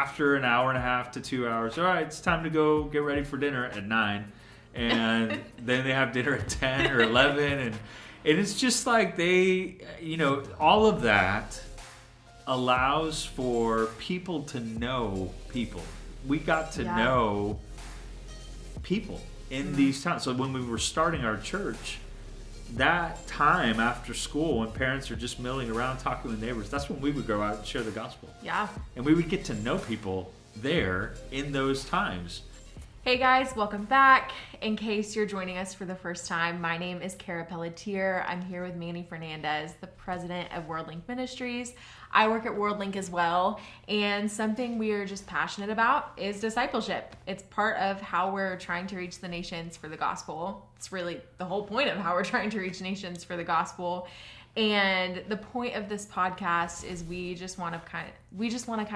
after an hour and a half to 2 hours, all right, it's time to go get ready for dinner at 9. And then they have dinner at 10 or 11. And it's just like they, all of that allows for people to know people. We got to know people in these times. So when we were starting our church, that time after school when parents are just milling around talking with neighbors, that's when we would go out and share the gospel. Yeah. And we would get to know people there in those times. Hey guys, welcome back. In case you're joining us for the first time, my name is Kara Pelletier. I'm here with Manny Fernandez, the president of WorldLink Ministries. I work at WorldLink as well, and something we are just passionate about is discipleship. It's part of how we're trying to reach the nations for the gospel. It's really the whole point of how we're trying to reach nations for the gospel. And the point of this podcast is we just want to kind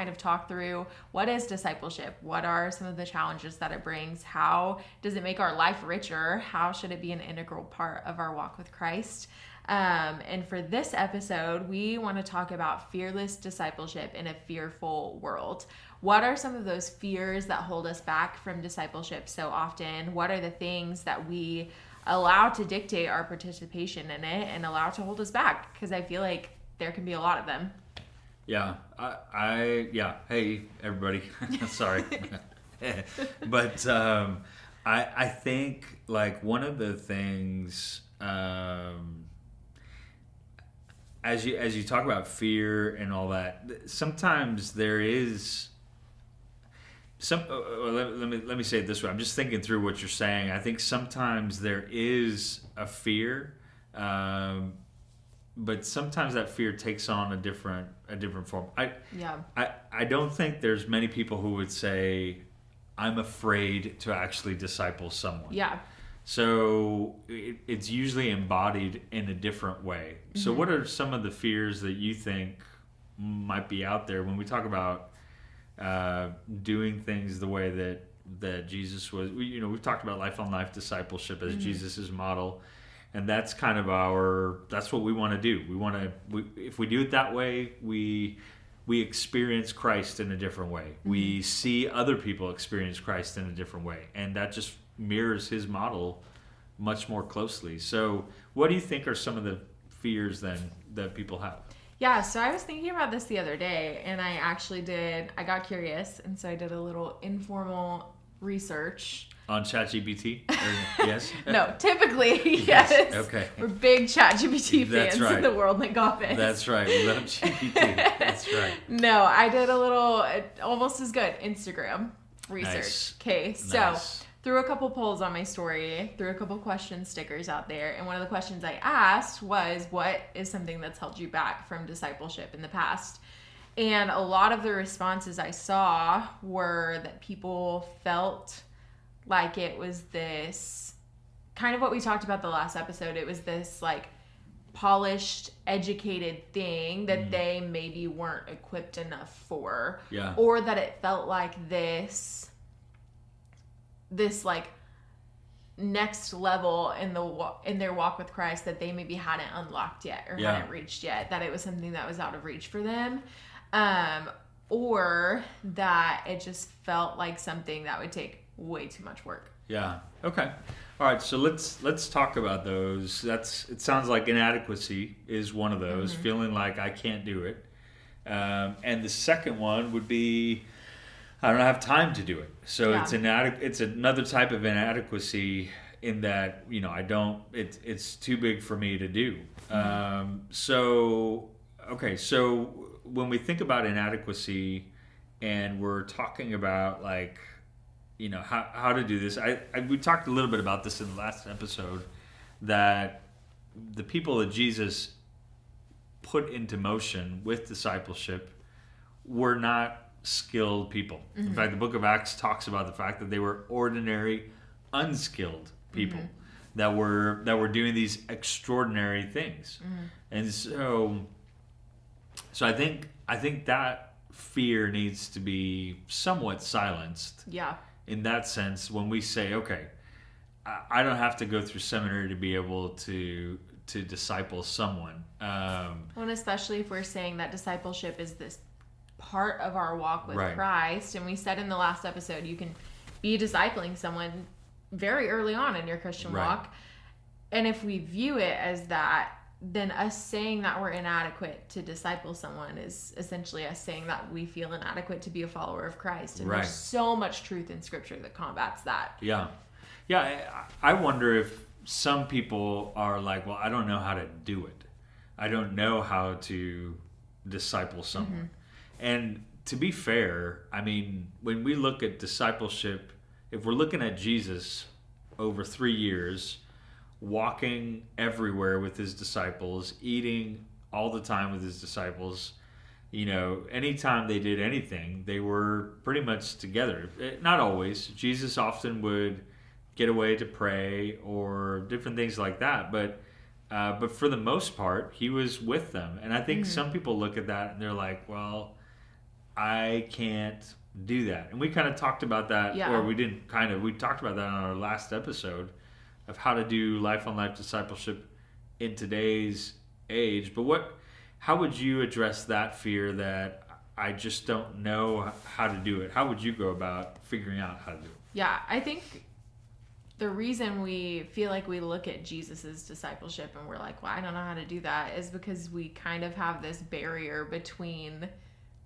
of talk through what is discipleship, what are some of the challenges that it brings, how does it make our life richer, how should it be an integral part of our walk with Christ. And for this episode, we want to talk about fearless discipleship in a fearful world. What are some of those fears that hold us back from discipleship so often? What are the things that we allow to dictate our participation in it and allow to hold us back? Because I feel like there can be a lot of them. Yeah. Hey, everybody. Sorry. But I think like one of the things, as you talk about fear and all that, sometimes there is let me say it this way. I'm just thinking through what you're saying. I think sometimes there is a fear, but sometimes that fear takes on a different form. I don't think there's many people who would say, I'm afraid to actually disciple someone. Yeah. So it's usually embodied in a different way. Mm-hmm. So what are some of the fears that you think might be out there when we talk about doing things the way that Jesus was? We've talked about life on life discipleship as Jesus's model, and that's kind of that's what we want to do. If we do it that way, we experience Christ in a different way. Mm-hmm. We see other people experience Christ in a different way, and that just mirrors his model much more closely. So what do you think are some of the fears then that people have? Yeah, so I was thinking about this the other day, and I got curious, and so I did a little informal research. On ChatGPT? Yes? No, typically, yes. Okay. We're big ChatGPT fans right. in the WorldLink office. That's right. We love GPT. That's right. No, I did a little, almost as good, Instagram research. Nice. Okay, so threw a couple polls on my story, threw a couple question stickers out there, and one of the questions I asked was, what is something that's held you back from discipleship in the past? And a lot of the responses I saw were that people felt like it was this, kind of what we talked about the last episode, it was this like polished, educated thing that they maybe weren't equipped enough for. Yeah. Or that it felt like this like next level in their walk with Christ that they maybe hadn't unlocked yet or hadn't reached yet, that it was something that was out of reach for them, or that it just felt like something that would take way too much work. Yeah. Okay. All right. So let's talk about those. It sounds like inadequacy is one of those, feeling like I can't do it, and the second one would be, I don't have time to do it. So it's another type of inadequacy in that, it's too big for me to do. So when we think about inadequacy and we're talking about like, how to do this, we talked a little bit about this in the last episode, that the people that Jesus put into motion with discipleship were not skilled people. In fact, the book of Acts talks about the fact that they were ordinary, unskilled people that were doing these extraordinary things. And so I think that fear needs to be somewhat silenced. Yeah. In that sense, when we say, okay, I don't have to go through seminary to be able to disciple someone. Well, and especially if we're saying that discipleship is this part of our walk with Right. Christ. And we said in the last episode, you can be discipling someone very early on in your Christian Right. walk. And if we view it as that, then us saying that we're inadequate to disciple someone is essentially us saying that we feel inadequate to be a follower of Christ. And Right. there's so much truth in Scripture that combats that. Yeah. I wonder if some people are like, well, I don't know how to do it. I don't know how to disciple someone. And to be fair, I mean, when we look at discipleship, if we're looking at Jesus over 3 years, walking everywhere with his disciples, eating all the time with his disciples, anytime they did anything, they were pretty much together. Not always. Jesus often would get away to pray or different things like that, but for the most part, he was with them. And I think some people look at that and they're like, well, I can't do that. And we kind of talked about that, or we talked about that on our last episode of how to do life on life discipleship in today's age. But how would you address that fear that I just don't know how to do it? How would you go about figuring out how to do it? Yeah, I think the reason we feel like we look at Jesus's discipleship and we're like, well, I don't know how to do that, is because we kind of have this barrier between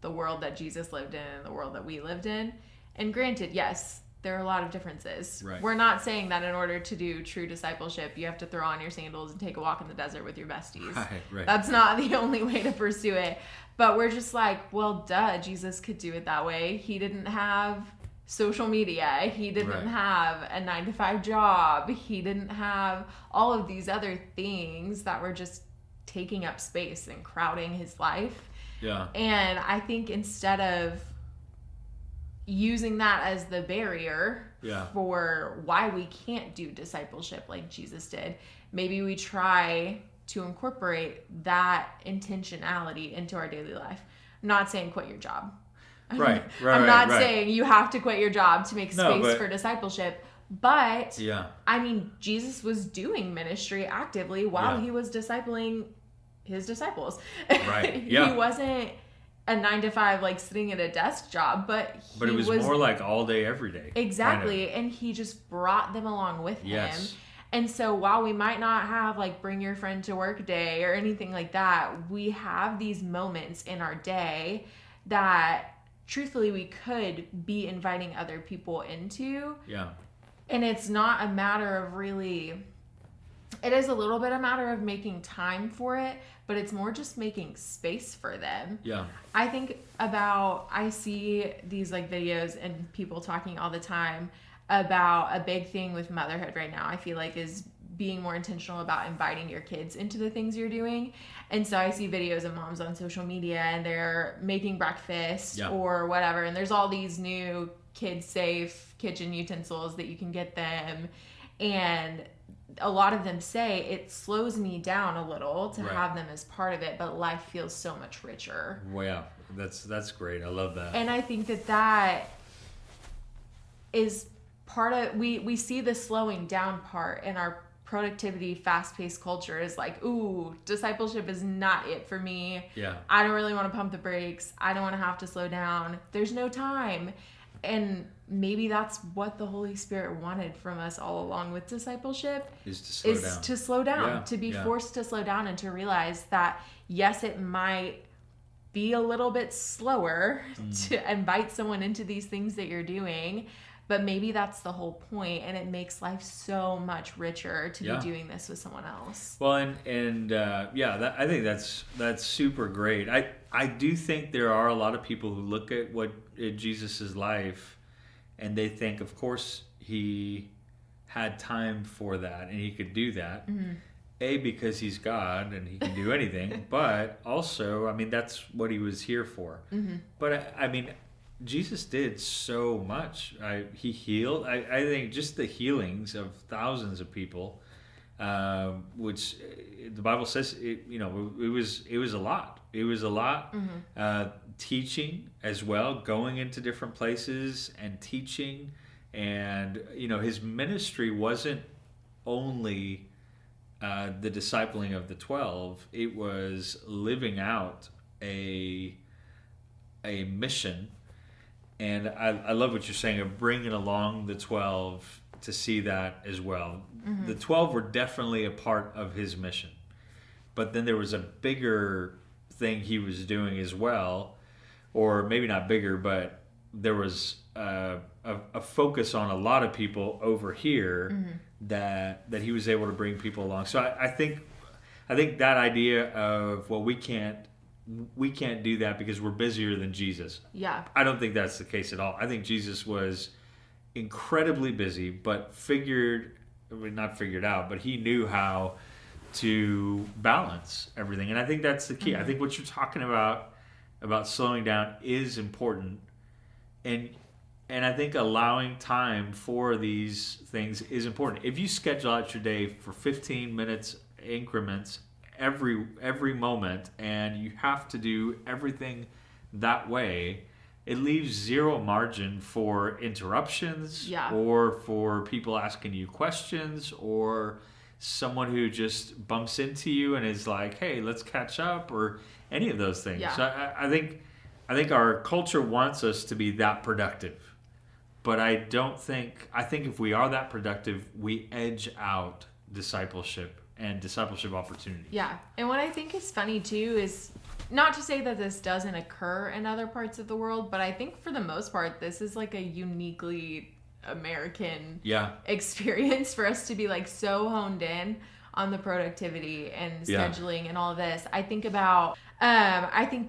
the world that Jesus lived in and the world that we lived in. And granted, yes, there are a lot of differences. Right. We're not saying that in order to do true discipleship, you have to throw on your sandals and take a walk in the desert with your besties. Right. That's not the only way to pursue it. But we're just like, well, duh, Jesus could do it that way. He didn't have social media. He didn't have a 9-to-5 job. He didn't have all of these other things that were just taking up space and crowding his life. Yeah. And I think instead of using that as the barrier for why we can't do discipleship like Jesus did, maybe we try to incorporate that intentionality into our daily life. I'm not saying quit your job. Right. I'm not saying you have to quit your job to make space for discipleship. But, I mean, Jesus was doing ministry actively while he was discipling his disciples. Right. He wasn't a 9-to-5 like sitting at a desk job, but it was more like all day, every day. Exactly. Kind of. And he just brought them along with him. And so while we might not have like bring your friend to work day or anything like that, we have these moments in our day that truthfully we could be inviting other people into. Yeah. And it's not a matter of really, it is a little bit a matter of making time for it, but it's more just making space for them. Yeah. I see these like videos and people talking all the time about a big thing with motherhood right now, I feel like, is being more intentional about inviting your kids into the things you're doing. And so I see videos of moms on social media and they're making breakfast or whatever. And there's all these new kid-safe kitchen utensils that you can get them. And a lot of them say it slows me down a little to have them as part of it, but life feels so much richer. Well, yeah, that's great. I love that. And I think that is part of, we see the slowing down part in our productivity, fast-paced culture is like, ooh, discipleship is not it for me. Yeah. I don't really want to pump the brakes. I don't want to have to slow down. There's no time. And maybe that's what the Holy Spirit wanted from us all along with discipleship, is to slow down, to be forced to slow down and to realize that, yes, it might be a little bit slower to invite someone into these things that you're doing, but maybe that's the whole point, and it makes life so much richer to be doing this with someone else. Well, I think that's super great. I do think there are a lot of people who look at Jesus' life and they think, of course, he had time for that and he could do that. Mm-hmm. Because he's God and he can do anything, but also, I mean, that's what he was here for. Mm-hmm. But I mean, Jesus did so much. He healed. I think just the healings of thousands of people, which the Bible says, it was a lot. It was a lot. Mm-hmm. Teaching as well, going into different places and teaching, and his ministry wasn't only the discipling of the 12. It was living out a a mission. And I love what you're saying of bringing along the 12 to see that as well. The 12 were definitely a part of his mission. But then there was a bigger thing he was doing as well, or maybe not bigger, but there was a focus on a lot of people over here that he was able to bring people along. So I think that idea of, well, we can't do that because we're busier than Jesus. Yeah. I don't think that's the case at all. I think Jesus was incredibly busy, but not figured out, but he knew how to balance everything. And I think that's the key. I think what you're talking about slowing down is important. And I think allowing time for these things is important. If you schedule out your day for 15 minutes increments every moment, and you have to do everything that way, it leaves zero margin for interruptions, or for people asking you questions, or someone who just bumps into you and is like, hey, let's catch up, or any of those things. So I think our culture wants us to be that productive. But I think if we are that productive, we edge out discipleship and discipleship opportunities. Yeah. And what I think is funny too is, not to say that this doesn't occur in other parts of the world, but I think for the most part, this is like a uniquely American experience for us to be like so honed in on the productivity and scheduling and all of this. I think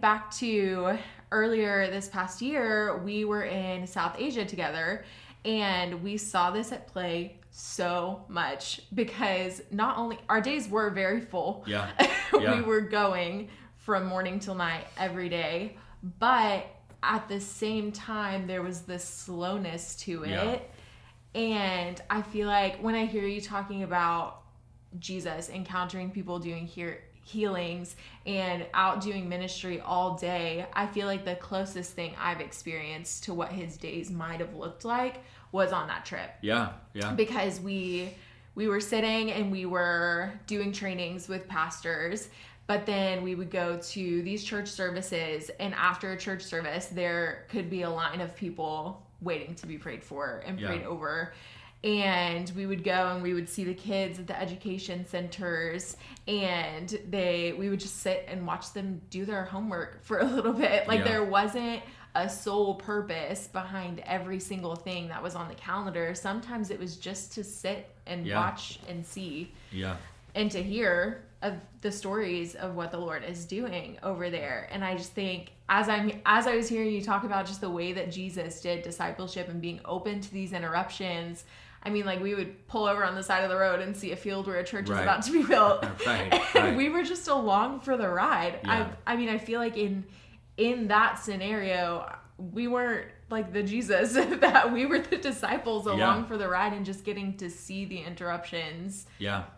back to earlier this past year, we were in South Asia together, and we saw this at play so much because not only our days were very full, we were going from morning till night every day, but at the same time there was this slowness to it. And I feel like when I hear you talking about Jesus encountering people doing healings and out doing ministry all day, I feel like the closest thing I've experienced to what his days might have looked like was on that trip. Because we were sitting and we were doing trainings with pastors, but then we would go to these church services, and after a church service there could be a line of people waiting to be prayed for and prayed over. And we would go and we would see the kids at the education centers, and we would just sit and watch them do their homework for a little bit. Like there wasn't a sole purpose behind every single thing that was on the calendar. Sometimes it was just to sit and watch and see and to hear of the stories of what the Lord is doing over there. And I just think as I was hearing you talk about just the way that Jesus did discipleship and being open to these interruptions, I mean, like we would pull over on the side of the road and see a field where a church is about to be built. Right. We were just along for the ride. I mean, I feel like in that scenario, we weren't like the Jesus, that we were the disciples along for the ride and just getting to see the interruptions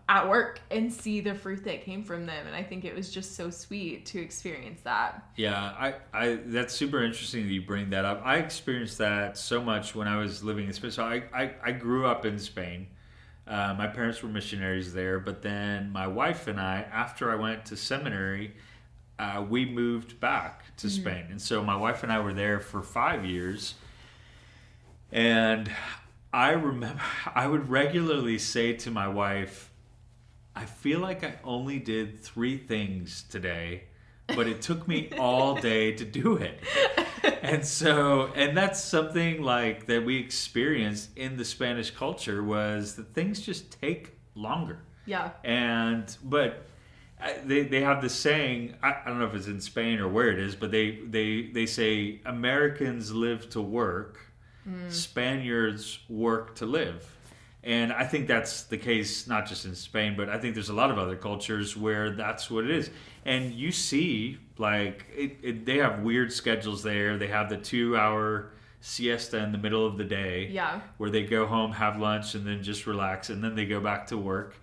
at work and see the fruit that came from them. And I think it was just so sweet to experience that. Yeah, I that's super interesting that you bring that up. I experienced that so much when I was living in Spain. So I grew up in Spain. My parents were missionaries there, but then my wife and I, after I went to seminary, we moved back to Spain. And so my wife and I were there for 5 years. And I remember I would regularly say to my wife, I feel like I only did 3 things today, but it took me all day to do it. And that's something like that we experienced in the Spanish culture, was that things just take longer. But they have this saying, I don't know if it's in Spain or where it is, but they say Americans live to work, Spaniards work to live. And I think that's the case not just in Spain, but I think there's a lot of other cultures where that's what it is. And you see, like, they have weird schedules there. They have the 2-hour siesta in the middle of the day, where they go home, have lunch, and then just relax, and then they go back to work.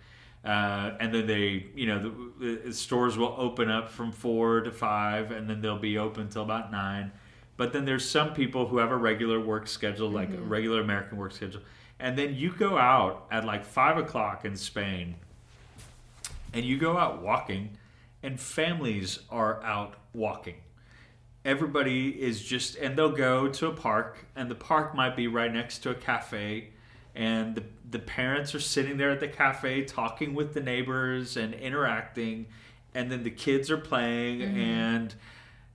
And then the stores will open up from 4 to 5, and then they'll be open till about 9. But then there's some people who have a regular work schedule, like a regular American work schedule. And then you go out at like 5 o'clock in Spain, and you go out walking, and families are out walking. everybody is just, and they'll go to a park, and the park might be right next to a cafe, and the parents are sitting there at the cafe talking with the neighbors and interacting, and then the kids are playing, and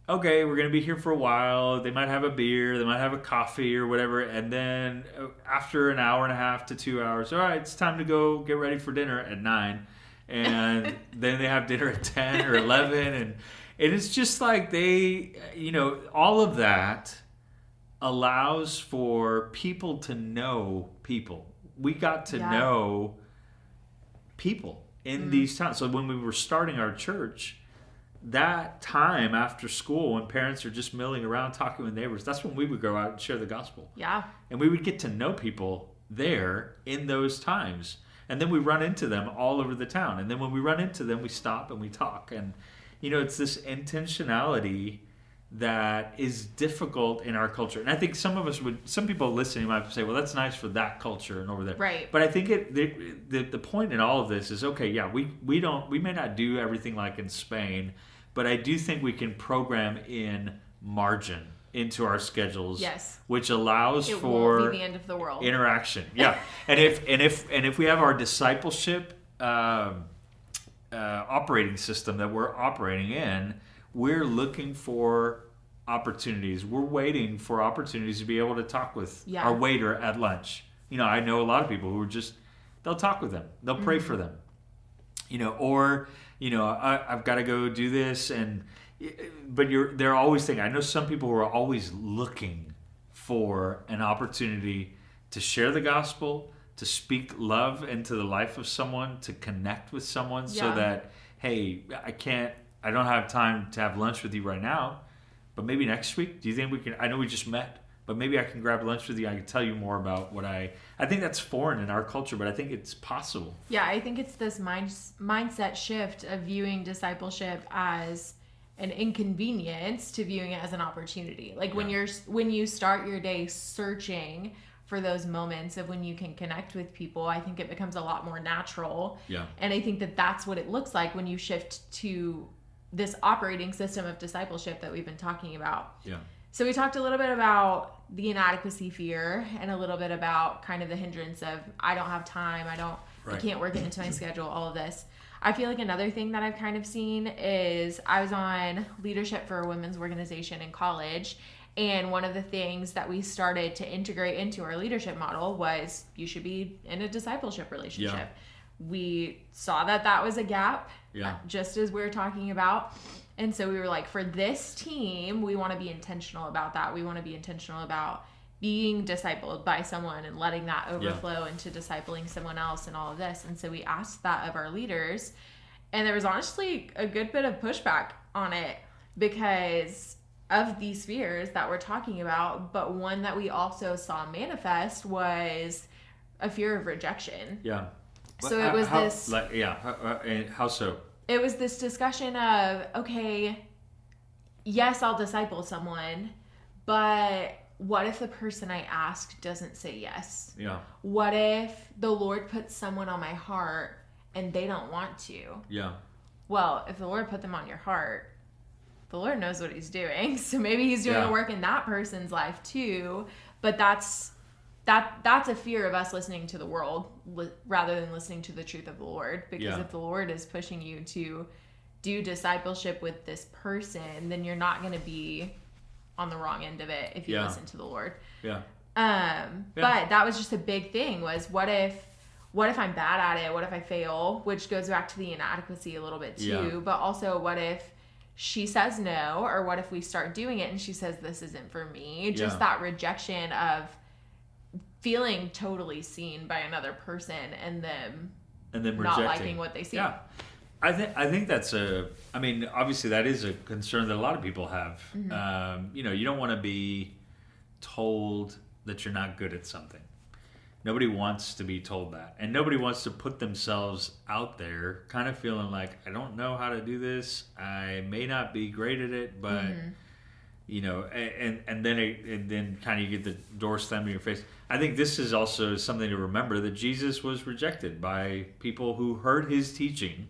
okay, we're going to be here for a while. They might have a beer, they might have a coffee or whatever, and then after an hour and a half to 2 hours, all right, it's time to go get ready for dinner at 9, and then they have dinner at 10 or 11, and it's just like they, all of that allows for people to know people. We got to know people in these times. So when we were starting our church, that time after school when parents are just milling around talking with neighbors, that's when we would go out and share the gospel. Yeah. And we would get to know people there in those times. And then we run into them all over the town. And then when we run into them, we stop and we talk. And, it's this intentionality that is difficult in our culture. And I think some people listening might say, well, that's nice for that culture and over there. Right. But I think the point in all of this is, okay, yeah, we may not do everything like in Spain, but I do think we can program in margin into our schedules, yes, which allows for won't be the end of the world interaction. Yeah. and if we have our discipleship operating system that we're operating in, we're looking for opportunities. We're waiting for opportunities to be able to talk with our waiter at lunch. I know a lot of people who are they'll talk with them. They'll pray for them. I've got to go do this. But they're always thinking, I know some people who are always looking for an opportunity to share the gospel, to speak love into the life of someone, to connect with someone so that, hey, I don't have time to have lunch with you right now, but maybe next week, do you think we can? I know we just met, but maybe I can grab lunch with you. I can tell you more about what I think that's foreign in our culture, but I think it's possible. Yeah, I think it's this mindset shift of viewing discipleship as an inconvenience to viewing it as an opportunity. Like when you start your day searching for those moments of when you can connect with people, I think it becomes a lot more natural. Yeah. And I think that's what it looks like when you shift to this operating system of discipleship that we've been talking about. Yeah. So we talked a little bit about the inadequacy fear and a little bit about kind of the hindrance of I don't have time, I can't work it into my schedule, all of this. I feel like another thing that I've kind of seen is I was on leadership for a women's organization in college, and one of the things that we started to integrate into our leadership model was you should be in a discipleship relationship. Yeah. We saw that was a gap, just as we were talking about. And so we were like, for this team, we want to be intentional about that. We want to be intentional about being discipled by someone and letting that overflow into discipling someone else and all of this. And so we asked that of our leaders. And there was honestly a good bit of pushback on it because of these fears that we're talking about. But one that we also saw manifest was a fear of rejection. Yeah. So it was how so? It was this discussion of, okay, yes, I'll disciple someone, but what if the person I ask doesn't say yes? Yeah. What if the Lord puts someone on my heart and they don't want to? Yeah. Well, if the Lord put them on your heart, the Lord knows what he's doing. So maybe he's doing a work in that person's life too, but that's a fear of us listening to the world rather than listening to the truth of the Lord. Because if the Lord is pushing you to do discipleship with this person, then you're not going to be on the wrong end of it if you listen to the Lord. Yeah. But that was just a big thing was what if I'm bad at it? What if I fail? Which goes back to the inadequacy a little bit too. Yeah. But also what if she says no, or what if we start doing it and she says this isn't for me? Just that rejection of feeling totally seen by another person and them not liking what they see. Yeah. I think that's obviously that is a concern that a lot of people have. Mm-hmm. You don't want to be told that you're not good at something. Nobody wants to be told that. And nobody wants to put themselves out there kind of feeling like, I don't know how to do this. I may not be great at it, but and then kind of you get the door slammed in your face. I think this is also something to remember, that Jesus was rejected by people who heard his teaching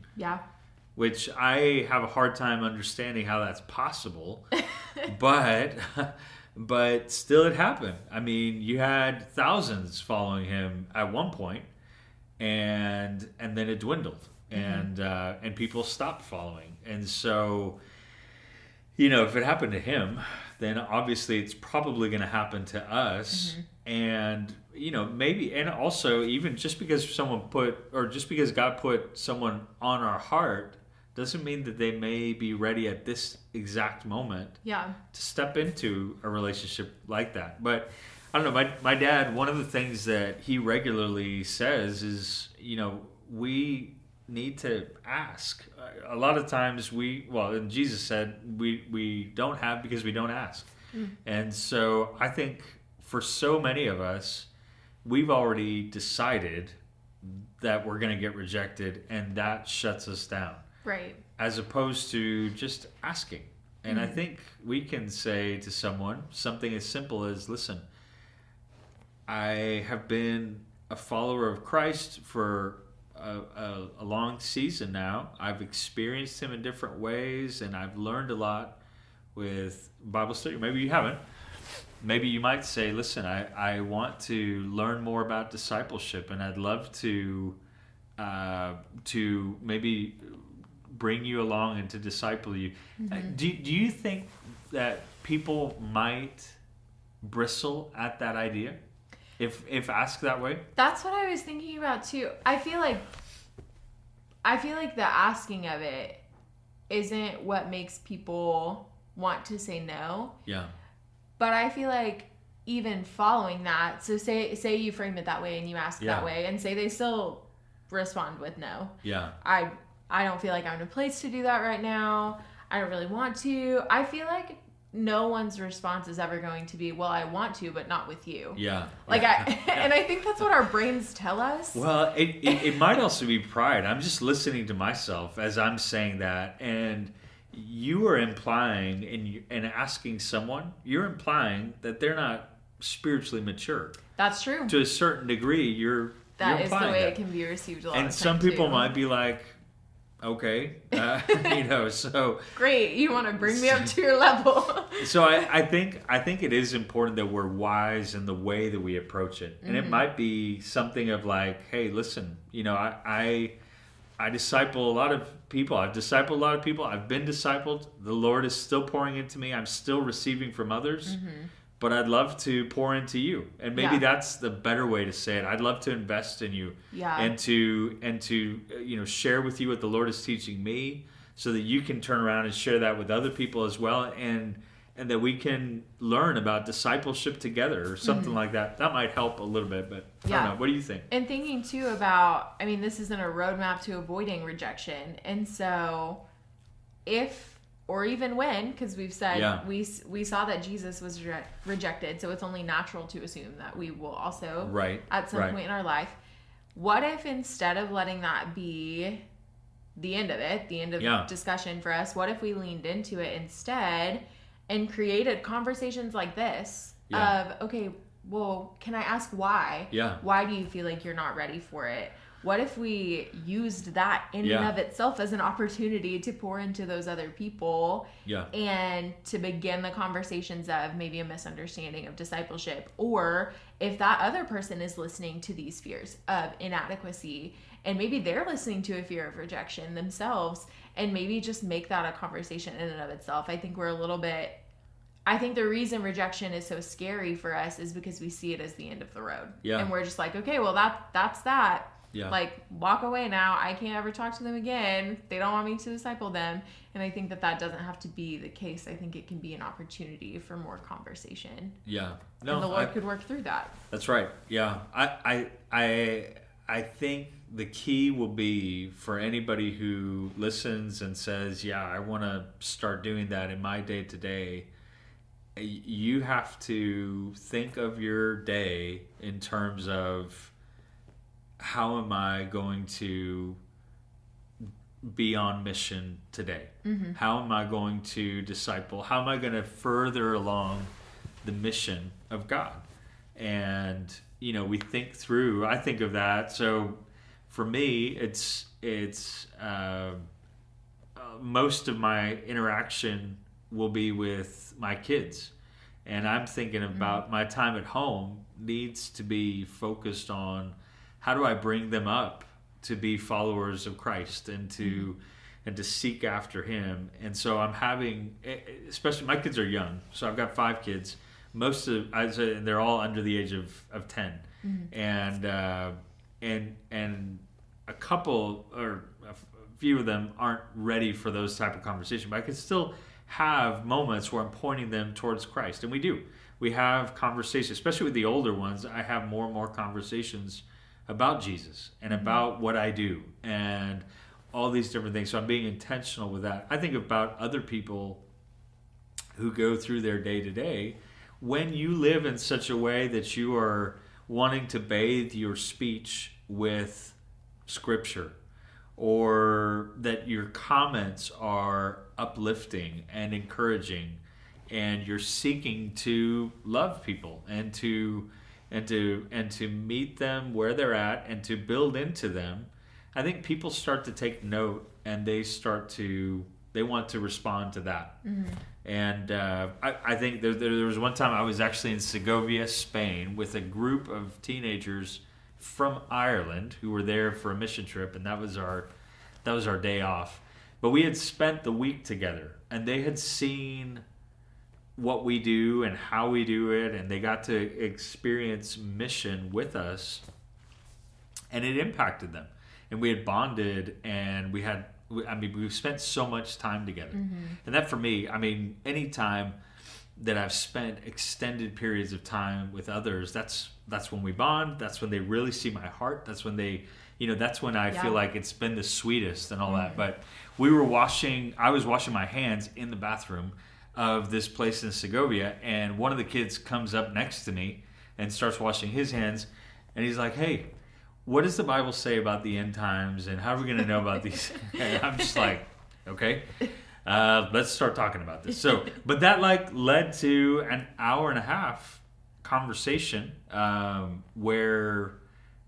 which I have a hard time understanding how that's possible. but still it happened. I mean, you had thousands following him at one point, and then it dwindled, and people stopped following. And so, if it happened to him, then obviously it's probably going to happen to us. And maybe, and also, even just because God put someone on our heart doesn't mean that they may be ready at this exact moment to step into a relationship like that. But I don't know, my dad, one of the things that he regularly says is, we need to ask. A lot of times and Jesus said, we don't have because we don't ask. And so I think for so many of us, we've already decided that we're going to get rejected, and that shuts us down. Right. As opposed to just asking. And I think we can say to someone something as simple as, listen, I have been a follower of Christ for a long season now. I've experienced him in different ways, and I've learned a lot with Bible study. Maybe you haven't. Maybe you might say, listen, I want to learn more about discipleship, and I'd love to maybe bring you along and to disciple you. Do you think that people might bristle at that idea if asked that way? That's what I was thinking about too. I feel like the asking of it isn't what makes people want to say no. Yeah. But I feel like even following that, so say you frame it that way and you ask that way, and say they still respond with no. Yeah. I don't feel like I'm in a place to do that right now. I don't really want to. I feel like no one's response is ever going to be, well, I want to, but not with you. Yeah. And I think that's what our brains tell us. Well, it might also be pride. I'm just listening to myself as I'm saying that, and you are implying and asking someone, you're implying that they're not spiritually mature. That's true. To a certain degree, that is the way that. It can be received a lot of and times some people too. might be like, okay, so great, you want to bring me up to your level. So I think it is important that we're wise in the way that we approach it, and it might be something of like, hey, listen, I disciple a lot of people. I've discipled a lot of people. I've been discipled. The Lord is still pouring into me. I'm still receiving from others. But I'd love to pour into you. And maybe that's the better way to say it. I'd love to invest in you. Yeah. And to share with you what the Lord is teaching me, so that you can turn around and share that with other people as well, and that we can learn about discipleship together or something like that. That might help a little bit, but I don't know. What do you think? And thinking too about, this isn't a roadmap to avoiding rejection. And so if, or even when, because we've said we saw that Jesus was rejected, so it's only natural to assume that we will also at some point in our life. What if instead of letting that be the end of it, the end of discussion for us, what if we leaned into it instead and created conversations like this of, okay, well, can I ask why? Yeah. Why do you feel like you're not ready for it? What if we used that in and of itself as an opportunity to pour into those other people and to begin the conversations of maybe a misunderstanding of discipleship? Or if that other person is listening to these fears of inadequacy, and maybe they're listening to a fear of rejection themselves, and maybe just make that a conversation in and of itself. I think the reason rejection is so scary for us is because we see it as the end of the road. Yeah. And we're just like, okay, well, that's that. Yeah. Like, walk away now. I can't ever talk to them again. They don't want me to disciple them. And I think that doesn't have to be the case. I think it can be an opportunity for more conversation. Yeah. No, and the Lord could work through that. That's right. Yeah. I think the key will be for anybody who listens and says, yeah, I want to start doing that in my day to day. You have to think of your day in terms of, how am I going to be on mission today? Mm-hmm. How am I going to disciple? How am I going to further along the mission of God? And, we think through, I think of that. So for me, it's most of my interaction will be with my kids. And I'm thinking about my time at home needs to be focused on how do I bring them up to be followers of Christ and to seek after Him. And so I'm having, especially my kids are young, so I've got 5 kids. Most of, I'd say, they're all under the age of 10, and a couple or a few of them aren't ready for those type of conversations. But I can still have moments where I'm pointing them towards Christ, and we do. We have conversations, especially with the older ones. I have more and more conversations about Jesus and about what I do and all these different things. So I'm being intentional with that. I think about other people who go through their day to day. When you live in such a way that you are wanting to bathe your speech with Scripture, or that your comments are uplifting and encouraging, and you're seeking to love people and to meet them where they're at and to build into them, I think people start to take note, and they want to respond to that. And I think there was one time I was actually in Segovia, Spain, with a group of teenagers from Ireland who were there for a mission trip, and that was our day off. But we had spent the week together, and they had seen what we do and how we do it, and they got to experience mission with us, and it impacted them. And we had bonded, and we've spent so much time together. And that, for me, any time that I've spent extended periods of time with others, that's when we bond. That's when they really see my heart. That's when that's when I feel like it's been the sweetest and all that. But I was washing my hands in the bathroom of this place in Segovia, and one of the kids comes up next to me and starts washing his hands, and he's like, "Hey, what does the Bible say about the end times, and how are we going to know about these?" And I'm just like, okay, let's start talking about this. So, but that led to an hour and a half conversation where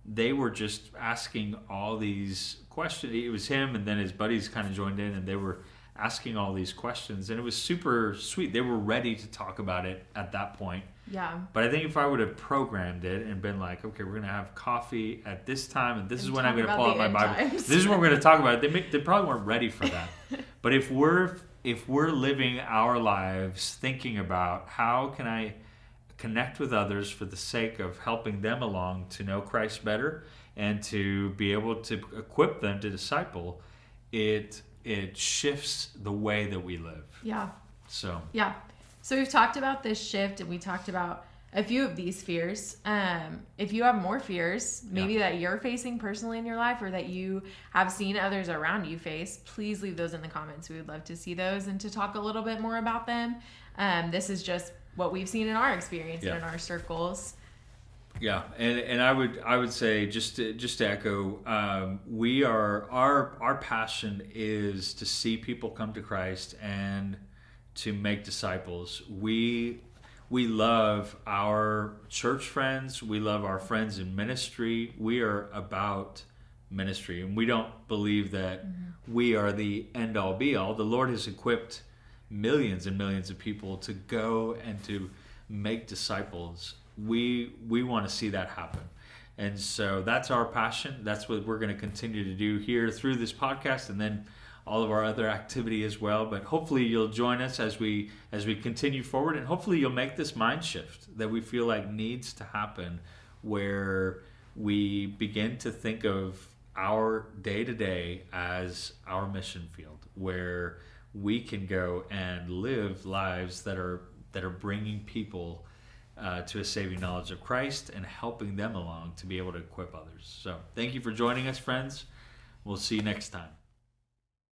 they were just asking all these questions. It was him, and then his buddies kind of joined in, and they were asking all these questions, and it was super sweet. They were ready to talk about it at that point. Yeah. But I think if I would have programmed it and been like, okay, we're going to have coffee at this time, and this is when I'm going to pull out my Bible. This is what we're going to talk about. They probably weren't ready for that. But if we're living our lives thinking about how can I connect with others for the sake of helping them along to know Christ better and to be able to equip them to disciple, it shifts the way that we live. Yeah. So we've talked about this shift, and we talked about a few of these fears. If you have more fears, maybe that you're facing personally in your life, or that you have seen others around you face, please leave those in the comments. We would love to see those and to talk a little bit more about them. This is just what we've seen in our experience and in our circles. Yeah, and I would say just to echo, our passion is to see people come to Christ and to make disciples. We love our church friends. We love our friends in ministry. We are about ministry, and we don't believe that we are the end all be all. The Lord has equipped millions and millions of people to go and to make disciples. We want to see that happen. And so that's our passion. That's what we're going to continue to do here through this podcast, and then all of our other activity as well. But hopefully you'll join us as we continue forward, and hopefully you'll make this mind shift that we feel like needs to happen, where we begin to think of our day-to-day as our mission field, where we can go and live lives that are bringing people to a saving knowledge of Christ and helping them along to be able to equip others. So thank you for joining us, friends. We'll see you next time.